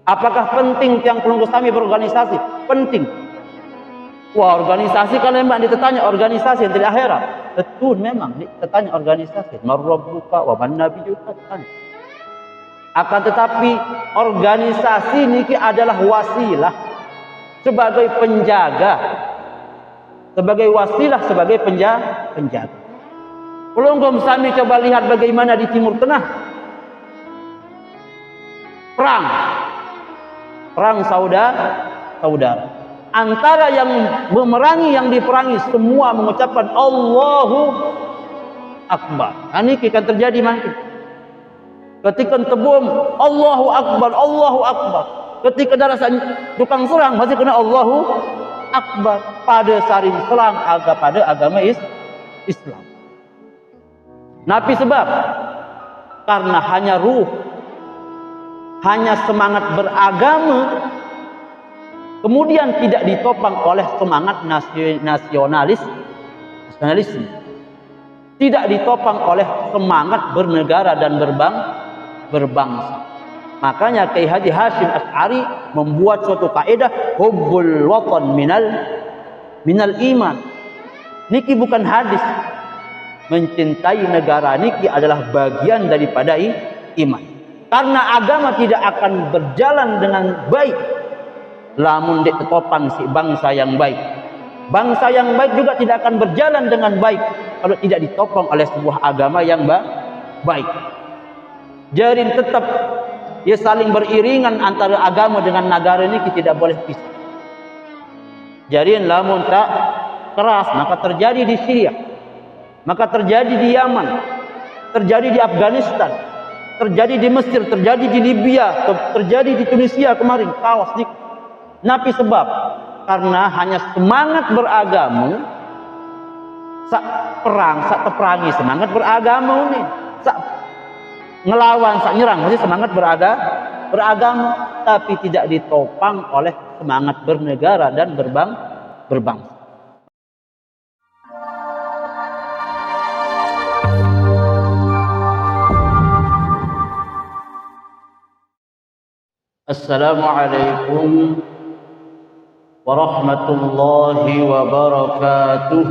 Apakah penting tiang pelunggu sami berorganisasi? Penting. Wah, organisasi kan memang ditanya organisasi yang tidak akhirat. Betul, memang ditanya organisasi. Marrabbuka wa man nabiyuka. Akan tetapi organisasi niki adalah wasilah sebagai penjaga, sebagai wasilah sebagai penjaga. Pelunggu sami coba lihat bagaimana di Timur Tengah. Perang saudara. Antara yang memerangi yang diperangi semua mengucapkan Allahu Akbar. Ini akan terjadi nanti. Ketika tebum Allahu Akbar, Allahu Akbar. Ketika darah tukang serang masih kena Allahu Akbar. Pada saring serang pada agama Islam. Nabi sebab karena hanya ruh, hanya semangat beragama, kemudian tidak ditopang oleh semangat nasionalisme. Tidak ditopang oleh semangat bernegara dan berbangsa. Makanya Kiai Haji Hashim Asy'ari membuat suatu kaidah hubbul watan minal iman. Niki bukan hadis. Mencintai negara niki adalah bagian daripada iman. Karena agama tidak akan berjalan dengan baik lamun ditopang si bangsa yang baik. Bangsa yang baik juga tidak akan berjalan dengan baik kalau tidak ditopang oleh sebuah agama yang baik. Jadi tetap saling beriringan antara agama dengan negara ini tidak boleh pisah. Jadi lamun tak keras maka terjadi di Syria, maka terjadi di Yaman, terjadi di Afghanistan, terjadi di Mesir, terjadi di Libya, terjadi di Tunisia kemarin, kaos nih. Nabi sebab karena hanya semangat beragama, sak perang, sak teperangi semangat beragama ini, sak ngelawan, sak nyerang masih semangat beragama, tapi tidak ditopang oleh semangat bernegara dan berbangsa. Assalamualaikum warahmatullahi wabarakatuh.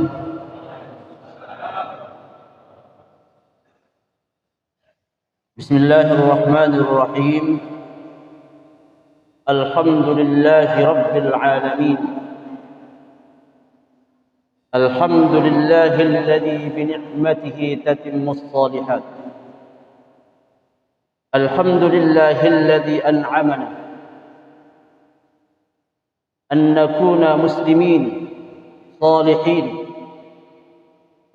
Bismillahirrahmanirrahim. Alhamdulillahi rabbil alamin. Alhamdulillahi alladhi bi ni'matihi tatimmus shalihat. Alhamdulillahi alladhi an'amana an nakuna muslimin salihin.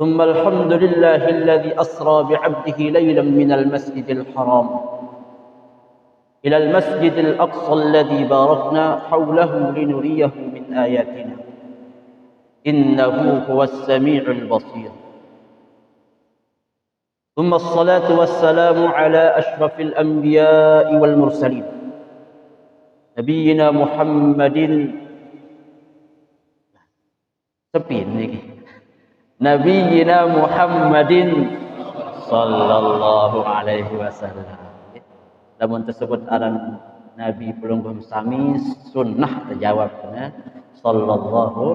ثم الحمد لله الذي أسرى بعبده ليلا من المسجد الحرام إلى المسجد الأقصى الذي باركنا حوله لنريه من آياتنا إنه هو السميع البصير. ثم الصلاة والسلام على أشرف الأنبياء والمرسلين نبينا محمد Nabiyyina Muhammadin sallallahu alaihi wasallam. Lamun tersebut aran Nabi pelungguh sami sunnah terjawabnya sallallahu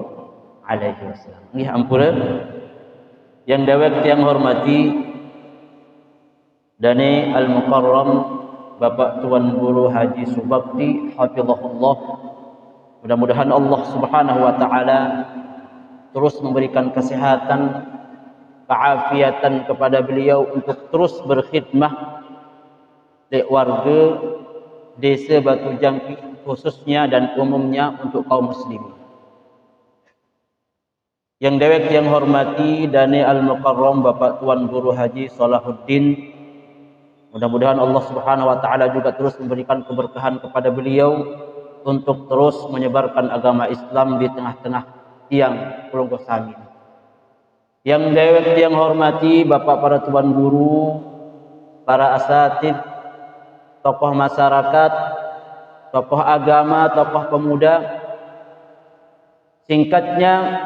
alaihi wasallam. Nggih ampura yang dewek yang hormati Dani Al-Mukarram Bapak Tuan Guru Haji Subakti hafizahullah. Mudah-mudahan Allah Subhanahu wa taala terus memberikan kesehatan, keafiatan kepada beliau untuk terus berkhidmah di warga desa Batu Jangkrik khususnya dan umumnya untuk kaum muslimin. Yang dewek yang hormati Dani Al-Mukarram Bapak Tuan Guru Haji Salahuddin, mudah-mudahan Allah Subhanahu wa taala juga terus memberikan keberkahan kepada beliau untuk terus menyebarkan agama Islam di tengah-tengah tiang pelungguh sami. Yang dewek yang hormati Bapak para tuan guru, para asatid, tokoh masyarakat, tokoh agama, tokoh pemuda, singkatnya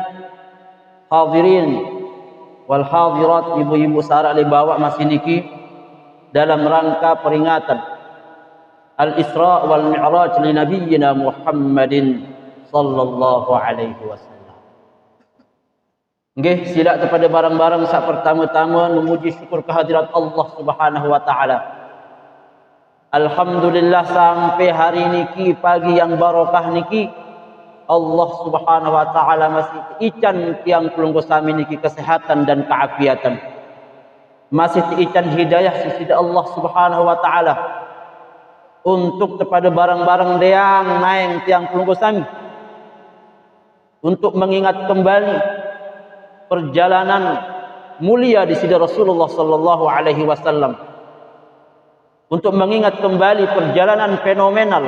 hadirin wal hadirat, ibu-ibu sarah li bawa masih niki dalam rangka peringatan al-Isra wal Mi'raj li nabiyyina Muhammadin sallallahu alaihi wasallam. Nggih, sila kepada barang-barang sak pertama-tama memuji syukur kehadirat Allah Subhanahu wa taala. Alhamdulillah sampai hari niki pagi yang barokah niki Allah Subhanahu wa taala masih ican tiang pelunggu sami niki kesehatan dan keafiatan. Masih ican hidayah sisi Allah Subhanahu wa taala untuk kepada barang-barang deang naeng tiang pelunggu sami untuk mengingat kembali perjalanan mulia di sisi Rasulullah sallallahu alaihi wasallam, untuk mengingat kembali perjalanan fenomenal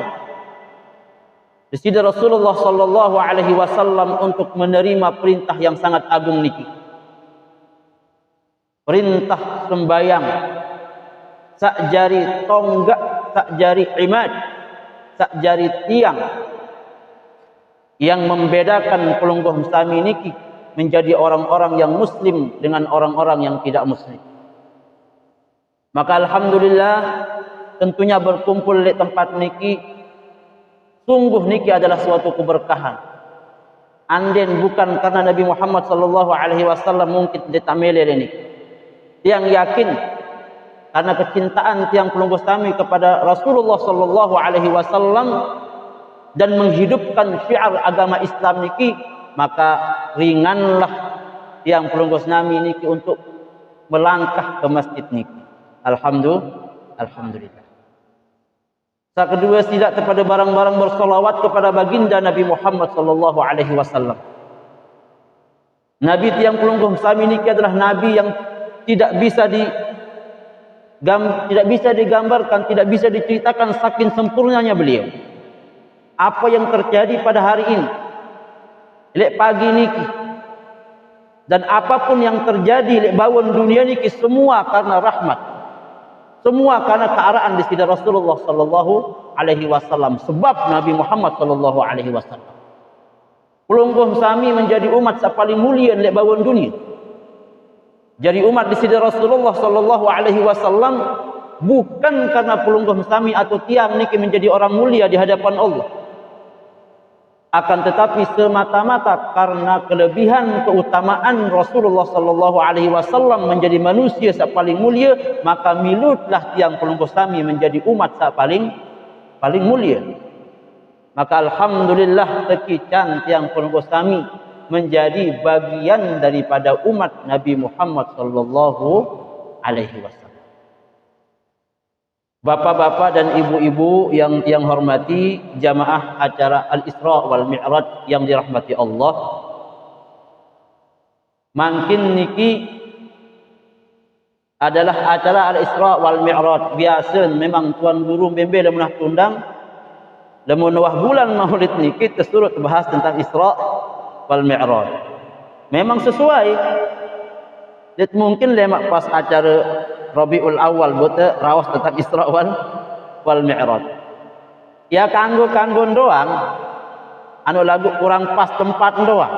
di sisi Rasulullah sallallahu alaihi wasallam untuk menerima perintah yang sangat agung niki. Perintah sembayang sak jari tonggak, sak jari imad, sak jari tiang yang membedakan pelungguh sami niki menjadi orang-orang yang muslim dengan orang-orang yang tidak muslim. Maka alhamdulillah tentunya berkumpul di tempat niki sungguh niki adalah suatu keberkahan. Anden bukan karena Nabi Muhammad sallallahu alaihi wasallam mungkin ditamele ini. Yang yakin karena kecintaan tiang pelungguh kami kepada Rasulullah sallallahu alaihi wasallam dan menghidupkan syiar agama Islam niki, maka ringanlah tiang pelungguh kami niki untuk melangkah ke masjid niki. Alhamdulillah. Yang kedua, tidak kepada barang-barang bersolawat kepada baginda Nabi Muhammad sallallahu alaihi wasallam. Nabi tiang pelungguh kami niki adalah nabi yang tidak bisa digambarkan, tidak bisa diceritakan saking sempurnanya beliau. Apa yang terjadi pada hari ini, lek pagi niki, dan apapun yang terjadi lek bawon dunia niki, semua karena rahmat, semua karena kearaan di sisi Rasulullah sallallahu alaihi wasallam. Sebab Nabi Muhammad sallallahu alaihi wasallam pelungguh sami menjadi umat paling mulia lek bawon dunia. Jadi umat di sisi Rasulullah sallallahu alaihi wasallam bukan karena pelungguh sami atau tiang niki menjadi orang mulia di hadapan Allah, akan tetapi semata-mata karena kelebihan keutamaan Rasulullah sallallahu alaihi wasallam menjadi manusia yang paling mulia, maka milutlah tiang pelungguh sami menjadi umat yang paling mulia. Maka alhamdulillah tekican tiang pelungguh sami menjadi bagian daripada umat Nabi Muhammad sallallahu alaihi wasallam. Bapak-bapak dan ibu-ibu yang hormati jamaah acara Al-Isra wal Mi'raj yang dirahmati Allah. Mungkin niki adalah acara Al-Isra wal Mi'raj biasa memang tuan guru membe dah tundang lamun wah bulan Maulid niki tersurut bahas tentang Isra wal Mi'raj. Memang sesuai. Dia mungkin lemak pas acara Rabiul Awal bote rawas tentang Isra wal Mi'raj. Ya kanggo doang, anu lagu kurang pas tempat doang.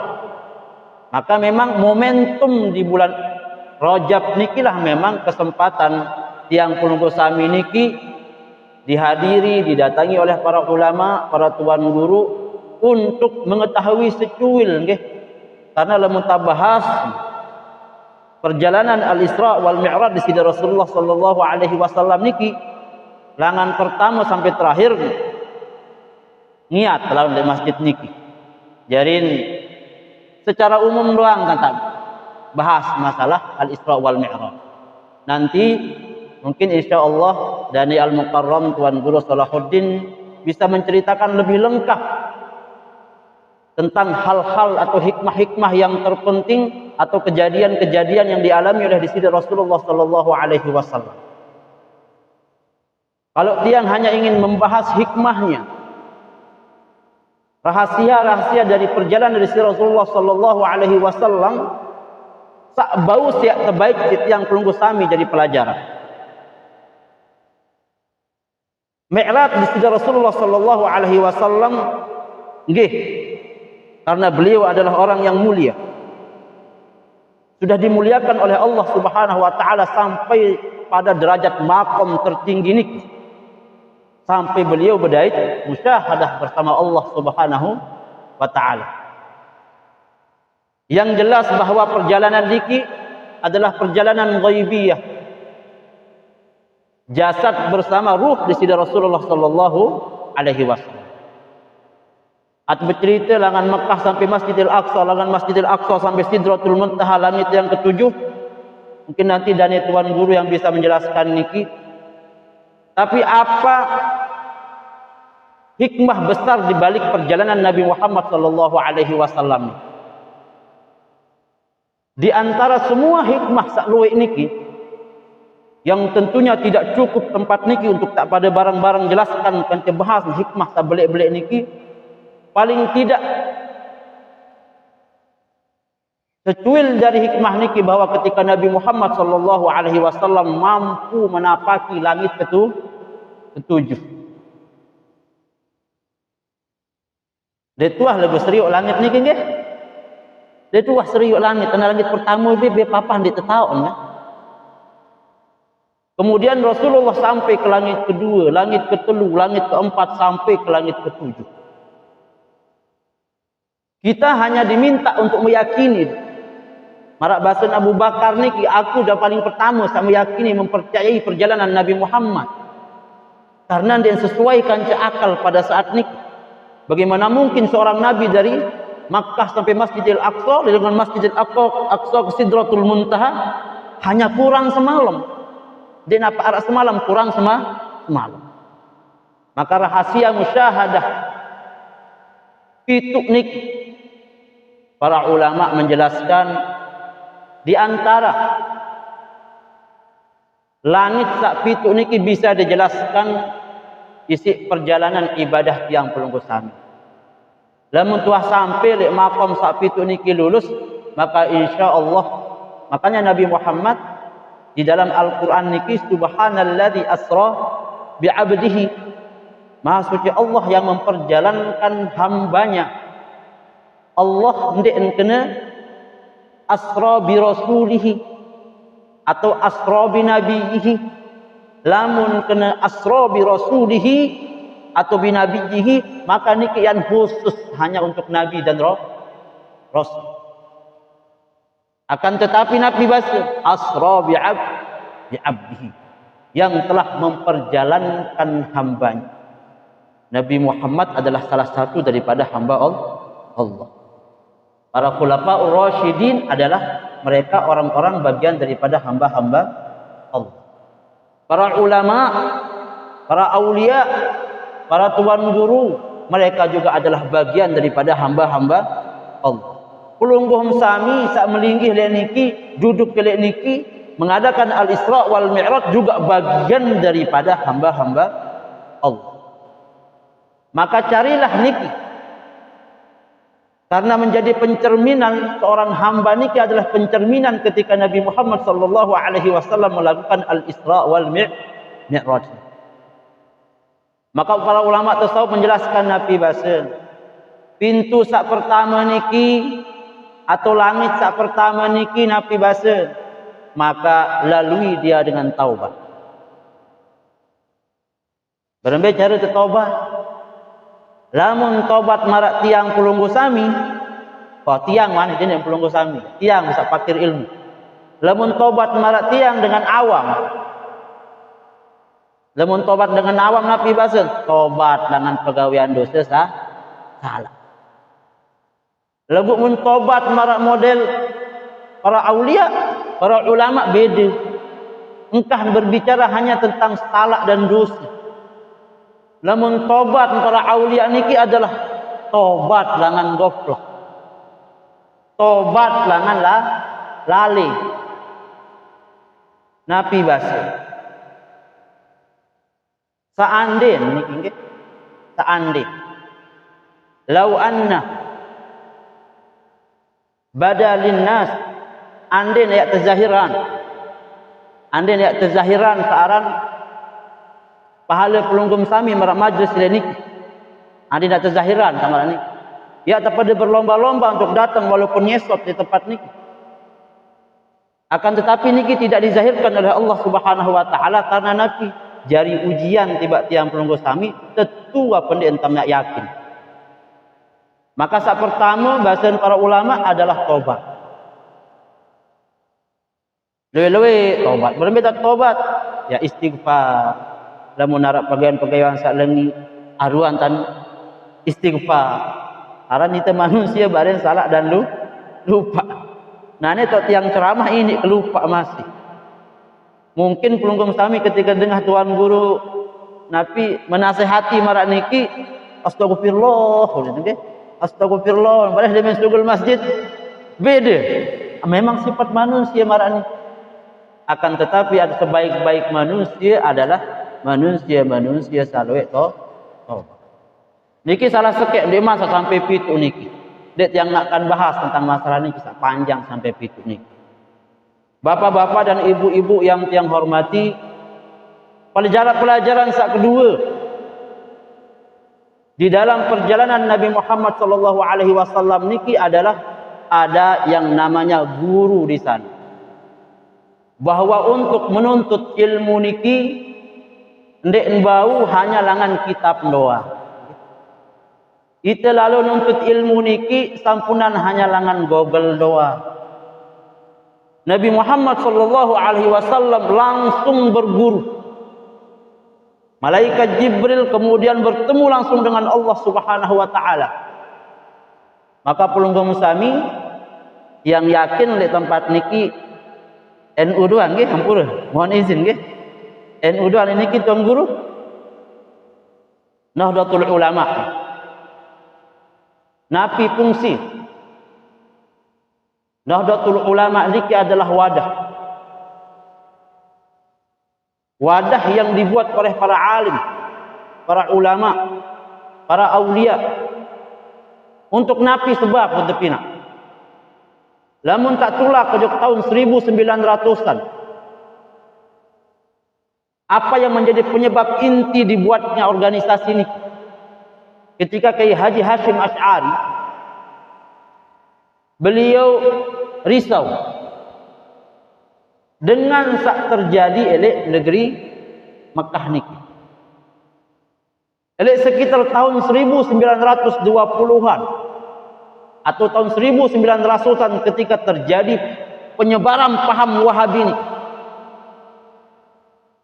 Maka memang momentum di bulan Rajab nikilah memang kesempatan tiang pelungguh sami niki dihadiri, didatangi oleh para ulama, para tuan guru untuk mengetahui secuil nggih. Karena lamun tabahas perjalanan Al-Isra wal Mi'raj di sisi Rasulullah sallallahu alaihi wasallam niki langan pertama sampai terakhir niat dalam di masjid niki. Jadi secara umum doang tentang bahas masalah Al-Isra wal Mi'raj. Nanti mungkin insyaallah dari Al-Mukarram Tuan Guru Salahuddin bisa menceritakan lebih lengkap tentang hal-hal atau hikmah-hikmah yang terpenting atau kejadian-kejadian yang dialami oleh di sisi Rasulullah sallallahu alaihi wasallam. Kalau dia hanya ingin membahas hikmahnya, rahasia-rahasia dari perjalanan dari Rasulullah sallallahu alaihi wasallam, sak bau siap terbaik yang pelungguh sami jadi pelajaran. Mi'raj di sisi Rasulullah sallallahu alaihi wasallam nggih, karena beliau adalah orang yang mulia, sudah dimuliakan oleh Allah Subhanahu wa taala sampai pada derajat maqam tertinggi niki. sampai beliau berdait musyahadah bersama Allah Subhanahu wa taala. Yang jelas bahwa perjalanan niki adalah perjalanan ghaibiyah. Jasad bersama ruh di sisi Rasulullah sallallahu alaihi wasallam. At bercerita langan Mekah sampai Masjidil Aqsa, langan Masjidil Aqsa sampai Sidratul Muntaha, langit yang ketujuh. Mungkin nanti dari tuan guru yang bisa menjelaskan niki. Tapi apa hikmah besar di balik perjalanan Nabi Muhammad sallallahu alaihi wasallam? Di antara semua hikmah sakluwe niki yang tentunya tidak cukup tempat niki untuk tak pada barang-barang jelaskan kan bahas hikmah tak belik-belik niki, paling tidak secuil dari hikmah niki bahwa ketika Nabi Muhammad sallallahu alaihi wasallam mampu menapaki langit ketujuh. Detuah lagu seriuk langit niki nggih. Detuah seriuk langit, karena langit pertama be papan di tetaon kan. Kemudian Rasulullah sampai ke langit kedua, langit ketelu, langit keempat sampai ke langit ketujuh. Kita hanya diminta untuk meyakini. Marak bahasa Abu Bakar niki, aku dah paling pertama saya meyakini mempercayai perjalanan Nabi Muhammad. Karena dia sesuaikan akal pada saat niki. Bagaimana mungkin seorang nabi dari Makkah sampai Masjidil Aqsa, dengan Masjidil Aqsa ke Sidratul Muntaha hanya kurang semalam. Dia napa arah semalam kurang semalam. Maka rahasia musyahadah pituk niki, para ulama menjelaskan di antara langit sak pituk niki bisa dijelaskan isi perjalanan ibadah tiang pelunggu sami. Lamun tuah sampai lek makom sak pituk niki lulus, maka insyaallah, makanya Nabi Muhammad di dalam Al-Qur'an niki subhanalladzi asra bi 'abdihi, maha suci Allah yang memperjalankan hambanya. Allah ndik kena asra bi rasulihi atau asra bi nabiyihi. Lamun kena asra bi rasulihi atau bi nabiyihi, maka niki yang khusus hanya untuk nabi dan rasul. Akan tetapi Nabi bahasa asra bi abdihi, yang telah memperjalankan hambanya. Nabi Muhammad adalah salah satu daripada hamba Allah. Para khulafaur rasyidin adalah mereka orang-orang bagian daripada hamba-hamba Allah. Para ulama, para aulia, para tuan guru, mereka juga adalah bagian daripada hamba-hamba Allah. Pelungguh sami sak melinggih lek niki, duduk ke lek niki, mengadakan al-Isra wal Mi'raj juga bagian daripada hamba-hamba Allah. Maka carilah niki, karena menjadi pencerminan seorang hamba niki adalah pencerminan ketika Nabi Muhammad sallallahu alaihi wasallam melakukan al-Isra wal Mi'raj. Maka para ulama tasawuf menjelaskan Nabi bahasa pintu sak pertama niki atau langit sak pertama niki Nabi bahasa, maka lalui dia dengan taubat. Berembe cara taubat. Lamun taubat marak tiang pelunggu sami, tiang mana dia yang pelunggu sami? Tiang bisa pakir ilmu. Lamun taubat marak tiang dengan awam. Lamun tobat dengan awam Nabi bahasa, tobat dengan pegawaian dosa salah. Lagu mun tobat marak model para aulia, para ulama beda. Engkah berbicara hanya tentang salah dan dosa. Lamun tobat para aulia niki adalah tobat dengan goblok. Tobat dengan lali. Nabi bahasa seandainya niki nggih, seandainya lau anna badalin nas, andai ya tazahiran, andai ya tazahiran searan pahala pelunggum sami marak majlis niki, andai nak tazahiran sama ni, ya terpada berlomba-lomba untuk datang walaupun nyesot di tempat niki. Akan tetapi niki tidak dizahirkan oleh Allah Subhanahu wa taala karena Nabi jari ujian tiba tiang pelunggu sami tentu apa entam yakin. Maka saat pertama bahasan para ulama adalah tobat. Lewe-lewe tobat, berbeda tobat ya istighfar. Lamun narap pegawai-pegawai sak lengi aruan tan istighfar. Karena kita manusia bareng salah dan lupa. Nah ini tiang ceramah ini kelupa masih. Mungkin pelunggung sami ketika dengar tuan guru Nabi menasehati marak niki astagfirullah, astagfirullah, padahal dia masuk masjid beda. Memang sifat manusia marak niki. Akan tetapi ada sebaik-baik manusia adalah manusia saleh tobat. Niki salah sekek di masa sampai pitu niki. Dek yang akan bahas tentang masalah niki panjang sampai pitu niki. Bapak-bapak dan ibu-ibu yang tiang hormati, pelajaran sak kedua di dalam perjalanan Nabi Muhammad sallallahu alaihi wasallam niki adalah ada yang namanya guru di sana. Bahwa untuk menuntut ilmu niki ndek bau hanya langan kitab doa. Itu lalu nuntut ilmu niki sampunan hanya langan Google doa. Nabi Muhammad sallallahu alaihi wasallam langsung berguru. Malaikat Jibril kemudian bertemu langsung dengan Allah Subhanahu wa taala. Maka pelunggung sami yang yakin di tempat niki NU doang nggih, hampura. Mohon izin nggih. NU doang niki tuan guru Nahdlatul Ulama. Napi fungsi Nahdlatul Ulama niki adalah wadah yang dibuat oleh para alim, para ulama, para aulia untuk napi sebab betepina. Lamun tak tulak ke tahun 1900-an. Apa yang menjadi penyebab inti dibuatnya organisasi ini? Ketika Kiai Haji Hashim Asy'ari beliau risau dengan sak terjadi elek negeri Mekah niki. Elek sekitar tahun 1920-an atau tahun 1900-an ketika terjadi penyebaran paham Wahabi ini.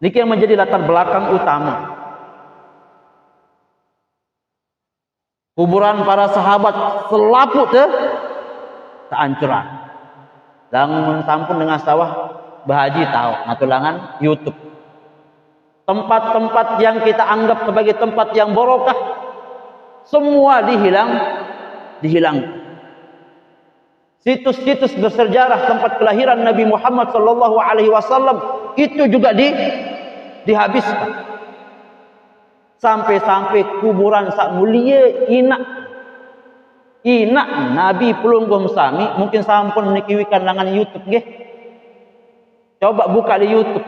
Niki yang menjadi latar belakang utama. Kuburan para sahabat selaput kehancuran. Dan sampun dengan sawah bahaji tahu ngatulangan YouTube. Tempat-tempat yang kita anggap sebagai tempat yang barokah semua dihilang. Situs-situs bersejarah tempat kelahiran Nabi Muhammad sallallahu alaihi wasallam itu juga dihabiskan. Sampai-sampai kuburan sak mulia inak Nabi pelunggung sami mungkin sampun nikiwikan langan YouTube nggih. Coba buka di YouTube.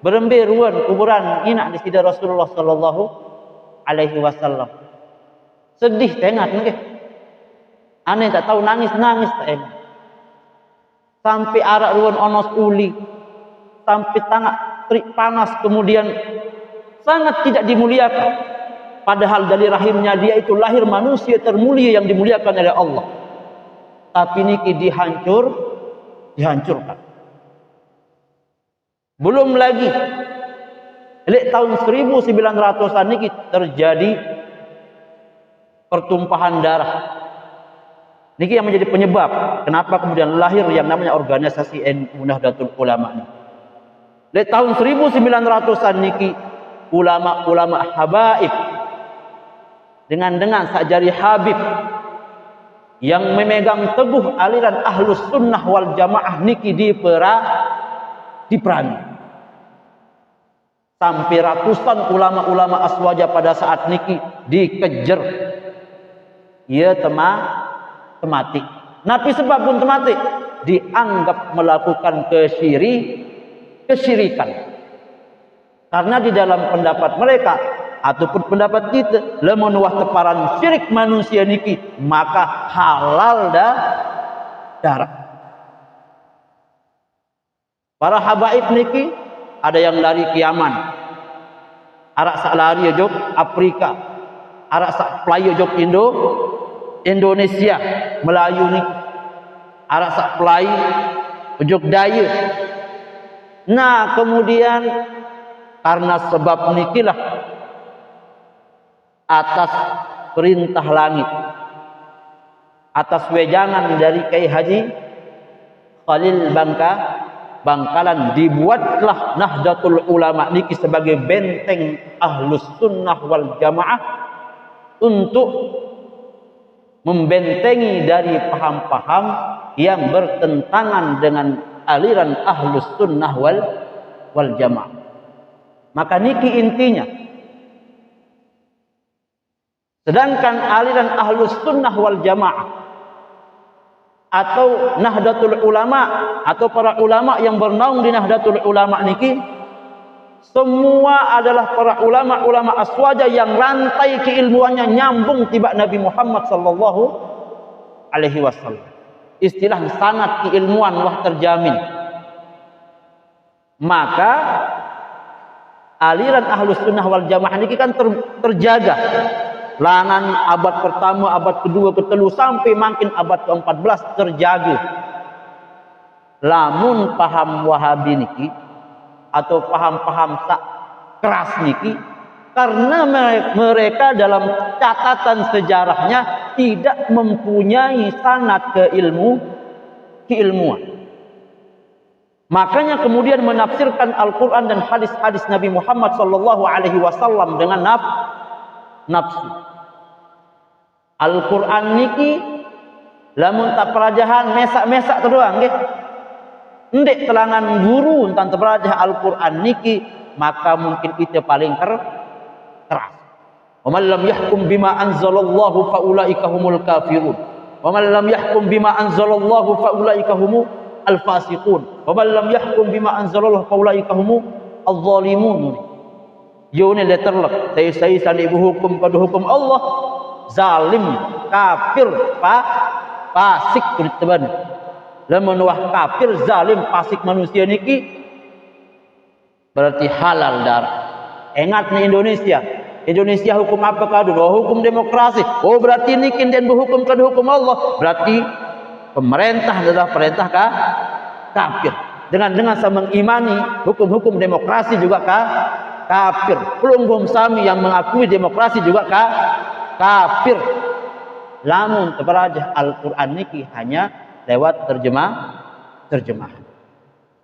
Berembir ruan kuburan inak di sida Rasulullah sallallahu alaihi wasallam. Sedih tengah nggih. Aneh tak tahu nangis tak enak. Sampai arak ruan onos uli. Sampai tangak terik panas kemudian sangat tidak dimuliakan. Padahal dari rahimnya dia itu lahir manusia termulia yang dimuliakan oleh Allah. Tapi niki dihancurkan. Belum lagi tahun 1900-an niki terjadi pertumpahan darah. Niki yang menjadi penyebab kenapa kemudian lahir yang namanya organisasi NU Nahdlatul Ulama. Tahun 1900-an niki ulama-ulama habaib dengan sakjari Habib yang memegang teguh aliran Ahlus Sunnah wal Jamaah niki diperangi. Sampai ratusan ulama-ulama aswaja pada saat niki dikejar. Ia temati. Nabi sebab pun temati dianggap melakukan kesyirikan. Karena di dalam pendapat mereka ataupun pendapat kita lamun wah teparan syirik manusia niki maka halal darah. Para habaib niki ada yang dari ke Yaman, Arak sak lari jog Afrika, arak sak pelai jog Indonesia, Melayu ni. Arak sak pelai jog daya. Nah, kemudian karena sebab nikilah atas perintah langit, atas wejangan dari Kiai Haji Khalil Bangkalan, dibuatlah Nahdlatul Ulama niki sebagai benteng Ahlus Sunnah wal Jamaah untuk membentengi dari paham-paham yang bertentangan dengan aliran Ahlus Sunnah wal Jamaah. Maka niki intinya. Sedangkan aliran Ahlus Sunnah wal Jamaah atau Nahdlatul Ulama atau para ulama yang bernaung di Nahdlatul Ulama niki semua adalah para ulama aswaja yang rantai keilmuannya nyambung tiba Nabi Muhammad sallallahu alaihi wasallam. Istilah sanad keilmuan wah terjamin. Maka aliran Ahlus Sunnah wal Jamaah niki kan terjaga. Langan abad pertama, abad kedua, ketelu sampai makin abad ke-14 terjaga. Lamun paham Wahabi niki atau paham-paham sak keras niki, karena mereka dalam catatan sejarahnya tidak mempunyai sanad keilmuan. Makanya kemudian menafsirkan Al-Quran dan hadis-hadis Nabi Muhammad SAW dengan nafsu. Al-Quran niki lamun tak pelajahan mesak-mesak terdoang nggih. Ndek telangan guru tentang terpelajah Al-Quran niki, maka mungkin kita paling keras. Wa man lam yahkum bima anzalallahu fa ulaika humul kafirun. Wa man lam yahkum bima anzalallahu fa ulaika humul fasiqun. Wa man lam yahkum bima anzalallahu fa ulaika humul adh-dhalimun. Yo ni letterlek saya sandi hukum pada hukum Allah, zalim, kafir, fasik teman. Lamun wah kafir, zalim, fasik manusia niki berarti halal darah. Ingat nih Indonesia hukum apa kadu? Oh, hukum demokrasi. Oh, berarti niki dan berhukum kadu hukum Allah. Berarti pemerintah adalah perintah kafir. Dengan sama mengimani hukum-hukum demokrasi juga kafir. Pelunggung sami yang mengakui demokrasi juga kafir. Lamun terperajah Al-Quran niki hanya lewat terjemahan.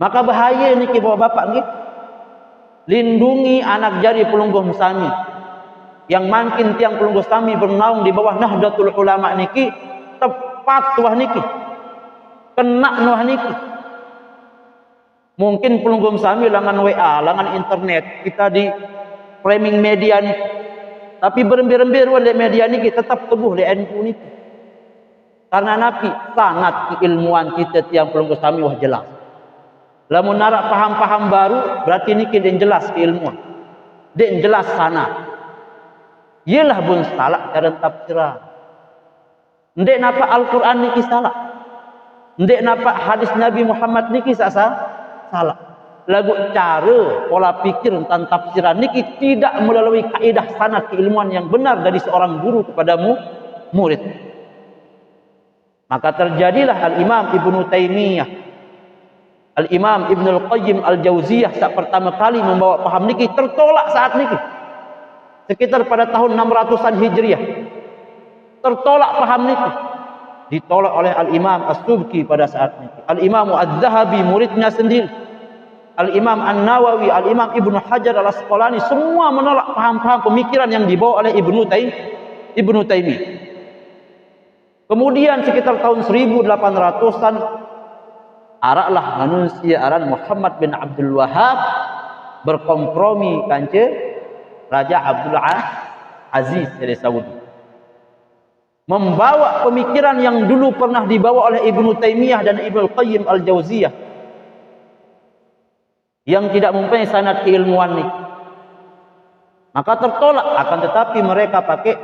Maka bahaya niki bapak niki. Lindungi anak jari pelunggung sami yang makin tiang pelunggung sami bernaung di bawah Nahdlatul Ulama niki tepat wah niki. Kena wah niki. Mungkin pelunggung sami langan WA, langan internet, kita di framing media ni. Tapi berembir-embir di media ni kita tetap tebuh di NU ni. Karena Nabi sangat keilmuan kita tiang pelunggung sami wah jelas. Lamun narak paham-paham baru berarti ni kita jelas keilmuan. Dia jelas sana. Ialah bun salah cara tafsiran. Ndek napa Al-Quran ni salah. Ndek napa hadis Nabi Muhammad ni salah. Lagu cara pola pikir tentang tafsiran niki tidak melalui kaidah sanad keilmuan yang benar dari seorang guru kepada murid. Maka terjadilah Al-Imam Ibnu Taimiyah, Al-Imam Ibnul Qayyim Al-Jauziyah saat pertama kali membawa paham niki tertolak saat niki. Sekitar pada tahun 600-an Hijriah. Tertolak paham niki. Ditolak oleh Al-Imam As-Subki pada saat ini. Al-Imam Az-Zahabi muridnya sendiri, Al-Imam An-Nawawi, Al-Imam Ibnu Hajar Al-Asqalani semua menolak paham-paham pemikiran yang dibawa oleh Ibnu Taimiyah. Kemudian sekitar tahun 1800-an araklah manusia aran Muhammad bin Abdul Wahhab berkompromi kance Raja Abdul Aziz dari Saudi. Membawa pemikiran yang dulu pernah dibawa oleh Ibnu Taimiyah dan Ibnu Qayyim Al-Jauziyah yang tidak mempunyai sanad keilmuan ini. Maka tertolak, akan tetapi mereka pakai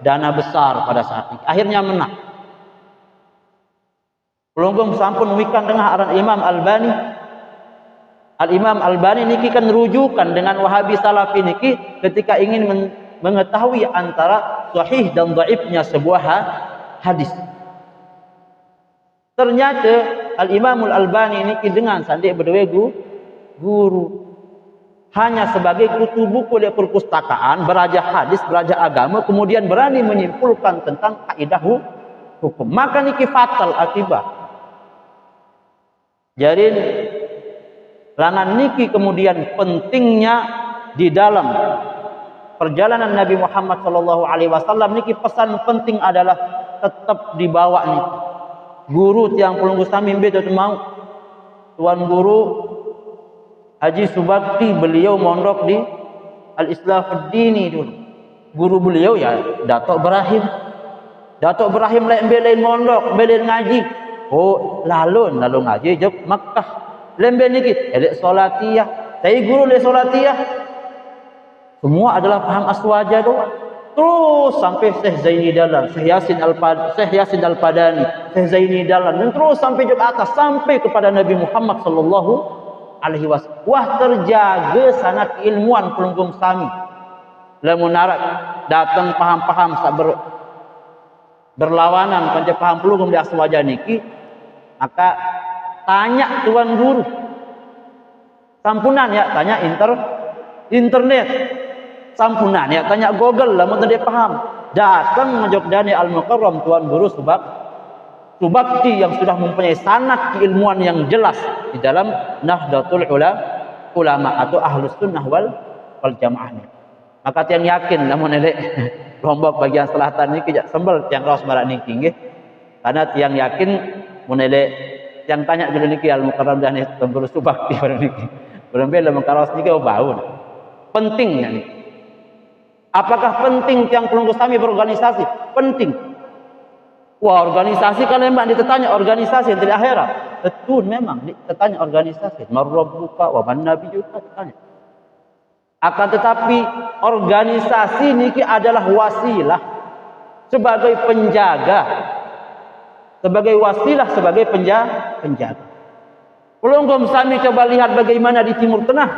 dana besar pada saat ini. Akhirnya menang. Pelunggung sampun wikan tengah aran Imam Albani Al-Imam Albani niki kan rujukan dengan Wahabi Salafi niki ketika ingin mengetahui antara sahih dan dhaifnya sebuah hadis. Ternyata Al-Imam Al-Albani niki dengan sandik berdua guru hanya sebagai kutu buku di perpustakaan, belajar hadis, belajar agama, kemudian berani menyimpulkan tentang kaidah hukum. Maka niki fatal akibat. Jadi langan niki kemudian pentingnya di dalam perjalanan Nabi Muhammad SAW niki pesan penting adalah tetap dibawa nih. Guru tiang pelunggu samim betul mau tuan guru Haji Subakti, beliau mondok di Al-Islahuddini dulu. Guru beliau ya Datuk Ibrahim. Datuk Ibrahim lain mondok, belain ngaji. Oh, lalu ngaji jog Makkah. Lembe niki elek solatiyah. Saya guru le solatiyah. Semua adalah paham aswaja doang. Terus sampai Syekh Zaini Dahlan, Syekh Yasin Al-Padani, Syekh Zaini Dahlan, dan terus sampai ke atas sampai kepada Nabi Muhammad sallallahu alaihi wasallam. Wah, terjaga sangat ilmuwan pelunggung sami. Lamun narak datang paham-paham berlawanan kanca paham pelunggung di aswaja niki, maka tanya tuan guru. Sampunan ya tanya internet. Sampunan ya tanya Google lah mau dia paham. Datang ngejogdani Al-Mukarram tuan guru Subakti yang sudah mempunyai sanad keilmuan yang jelas di dalam Nahdlatul Ulama atau Ahlus Sunnah wal Jamaah. Maka tiang yakin namun elek Lombok bagian selatan ini kijak sembel tiang raos marak niki nggih. Karena tiang yakin mun elek tiang tanya dulu niki Al-Mukarram dan tuan guru Subakti bareng niki. Berembel mengkaros niki bau. Pentingnya nih. Apakah penting tiang pelunggu sami berorganisasi? Penting. Wah, organisasi kan memang ditetanya organisasi yang tidak akhirat. Betul memang ditetanya organisasi. Marrabbuka wa man nabiyuka ditanya. Akan tetapi organisasi niki adalah wasilah sebagai penjaga. Sebagai wasilah sebagai penjaga. Pelunggu sami coba lihat bagaimana di Timur Tengah.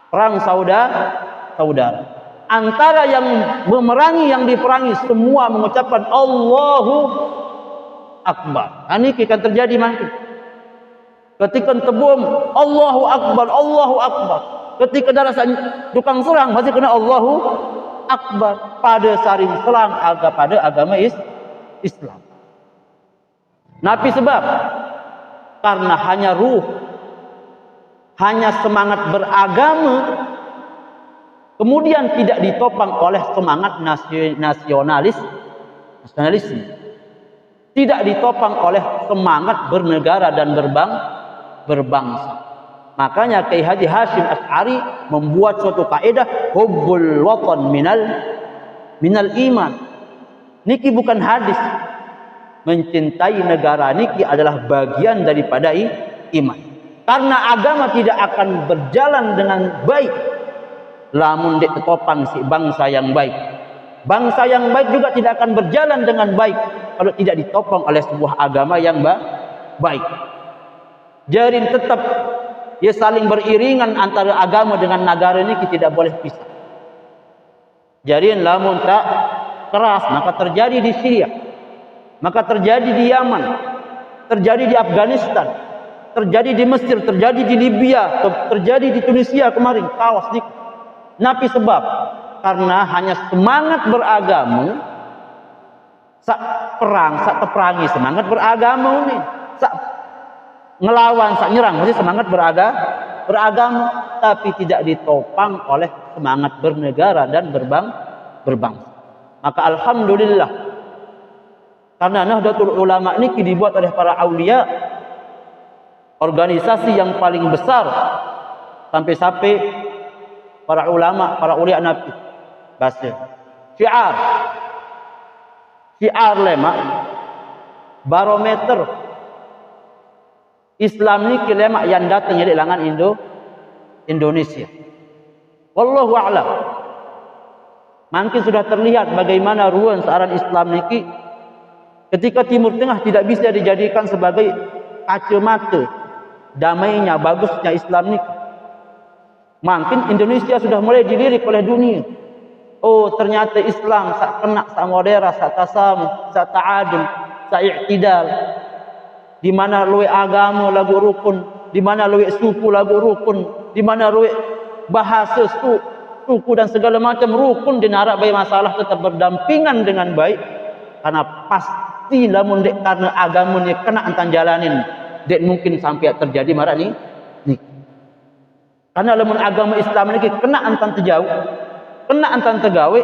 Perang saudara. Antara yang memerangi yang diperangi semua mengucapkan Allahu Akbar. Ini akan terjadi mungkin. Ketika tebum Allahu Akbar. Ketika darah tukang serang masih kena Allahu Akbar pada saring serang pada agama Islam. Nabi sebab karena hanya ruh, hanya semangat beragama, kemudian tidak ditopang oleh semangat nasionalisme, tidak ditopang oleh semangat bernegara dan berbangsa. Makanya Kiai Haji Hashim Asy'ari membuat suatu kaidah hubbul watan minal iman. Niki bukan hadis. Mencintai negara niki adalah bagian daripada iman. Karena agama tidak akan berjalan dengan baik lamun ditopang si bangsa yang baik. Bangsa yang baik juga tidak akan berjalan dengan baik kalau tidak ditopang oleh sebuah agama yang baik. Jadi tetap ya saling beriringan antara agama dengan negara ini tidak boleh pisah. Jadi lamun tak keras maka terjadi di Syria, maka terjadi di Yaman, terjadi di Afghanistan, terjadi di Mesir, terjadi di Libya, terjadi di Tunisia kemarin, kawas nih. Nabi sebab karena hanya semangat beragama, sak perang, sak teperangi semangat beragama ini, sak ngelawan, sak nyerang masih semangat beragama, tapi tidak ditopang oleh semangat bernegara dan berbangsa. Maka alhamdulillah karena Nahdlatul Ulama ini dibuat oleh para aulia, organisasi yang paling besar sampai para ulama, para ulia Nabi. Bahasa syiar lema barometer Islam ni lema yang datang dari langan Indonesia. Wallahu a'lam. Mungkin sudah terlihat bagaimana ruang searan Islam niki ketika Timur Tengah tidak bisa dijadikan sebagai kacamata damainya, bagusnya Islam ni. Makin Indonesia sudah mulai dilirik oleh dunia. Oh, ternyata Islam sak kena, sak modera, sak tasamu, sak ta'adul, sak i'tidal. Di mana luwe agama lagu rukun, di mana luwe suku lagu rukun, di mana luwe bahasa suku dan segala macam rukun, di narak baik masalah tetap berdampingan dengan baik. Karena pasti lamun dek karena agama ni kena antan jalanin, dek mungkin sampai terjadi marah ni. Karena lamun agama Islam ni kena antan terjauh, kena antan tegawe,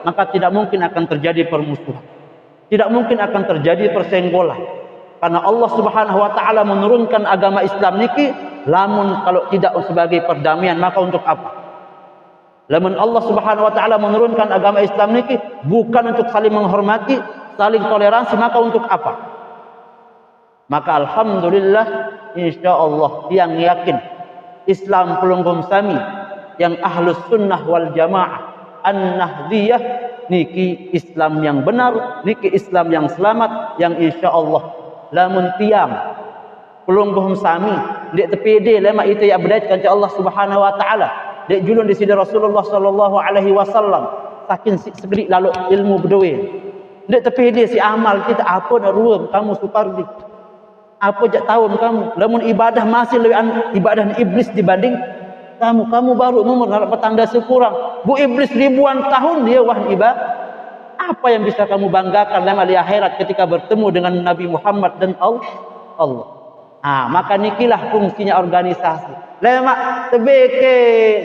maka tidak mungkin akan terjadi permusuhan, tidak mungkin akan terjadi persenggolan. Karena Allah Subhanahu wa taala menurunkan agama Islam niki lamun kalau tidak sebagai perdamaian, maka untuk apa? Lamun Allah Subhanahu wa taala menurunkan agama Islam niki bukan untuk saling menghormati, saling toleransi, maka untuk apa? Maka alhamdulillah, insyaallah yang yakin Islam pelunggum sami yang ahlus sunnah wal jamaah an-nahdiyah niki Islam yang benar, niki Islam yang selamat, yang insyaallah lamun tiang pelunggum sami dek tepede lama itu ya berdait kanca Allah Subhanahu wa taala, dek julun di sini Rasulullah sallallahu alaihi wasallam saking segeri lalu ilmu berdua dek tepede si amal kita apa nak ruam kamu supardi, apa jak tahu kamu lamun ibadah masih lebih ibadah iblis dibanding kamu baru umur petanda sekurang bu iblis ribuan tahun dia wah ibadah. Apa yang bisa kamu banggakan dalam akhirat ketika bertemu dengan Nabi Muhammad dan Allah? Maka nikilah fungsinya organisasi. Lemak tebeke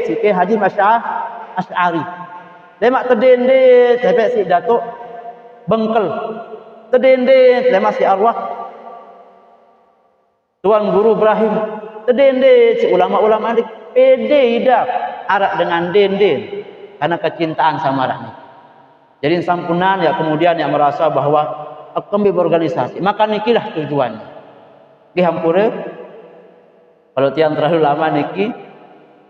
si Haji Asy'ari. Lemak tedende sampai si Datuk Bengkel. Tedende lemak si arwah Tuan Guru Ibrahim. Tedende si ulama-ulama adik pede hidup arak dengan denden karena kecintaan sama rahmi. Jadi sampunan ya kemudian yang merasa bahwa kami berorganisasi, maka nikilah tujuannya. Di hampura kalau tiang terlalu lama niki,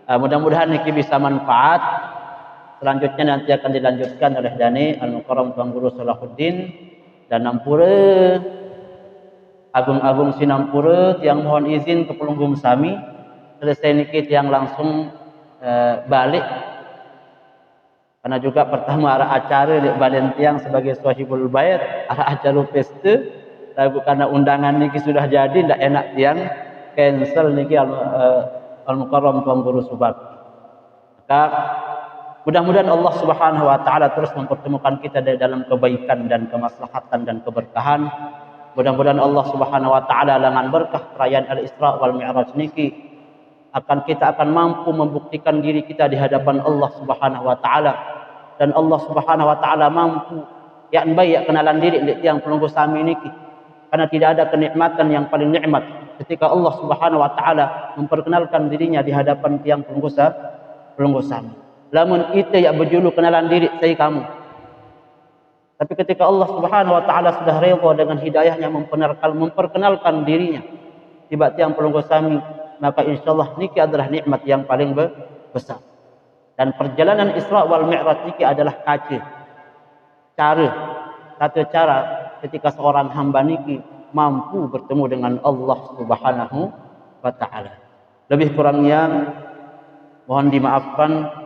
mudah-mudahan niki bisa manfaat. Selanjutnya nanti akan dilanjutkan oleh Dani Al-Mukarram Tuan Guru Salahuddin dan Nampura Agung-agung Sinampura tiang mohon izin ke pelunggum sami. Selesai niki tiang langsung balik. Karena juga pertama arah acara di Balen tiang sebagai Swahibul Bait, arah acara pesta, tapi karena undangan niki sudah jadi, tidak enak tiang cancel niki Al-Mukarram Tuan Guru Subak. Maka mudah-mudahan Allah Subhanahu wa taala terus mempertemukan kita dalam kebaikan dan kemaslahatan dan keberkahan. Mudah-mudahan Allah Subhanahu wa taala dengan berkah perayaan Al-Isra wal Mi'raj niki kita akan mampu membuktikan diri kita di hadapan Allah Subhanahu wa taala, dan Allah Subhanahu wa taala mampu yang baik kenalan diri yang pelunggu sami niki, karena tidak ada kenikmatan yang paling nikmat ketika Allah Subhanahu wa taala memperkenalkan dirinya di hadapan tiang pelunggu sami. Lamun itu ya berjulu kenalan diri saya kamu, tapi ketika Allah Subhanahu wa taala sudah redha dengan hidayahnya memperkenalkan dirinya tiba tiang pelunggu sami, maka insyaallah niki adalah nikmat yang paling besar. Dan perjalanan Isra wal Mi'raj niki adalah satu cara ketika seorang hamba niki mampu bertemu dengan Allah Subhanahu wa taala. Lebih kurangnya mohon dimaafkan.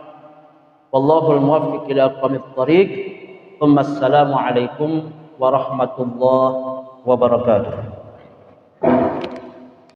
Wallahul muwaffiq ila aqwamit thariq. Assalamu alaikum warahmatullahi wabarakatuh.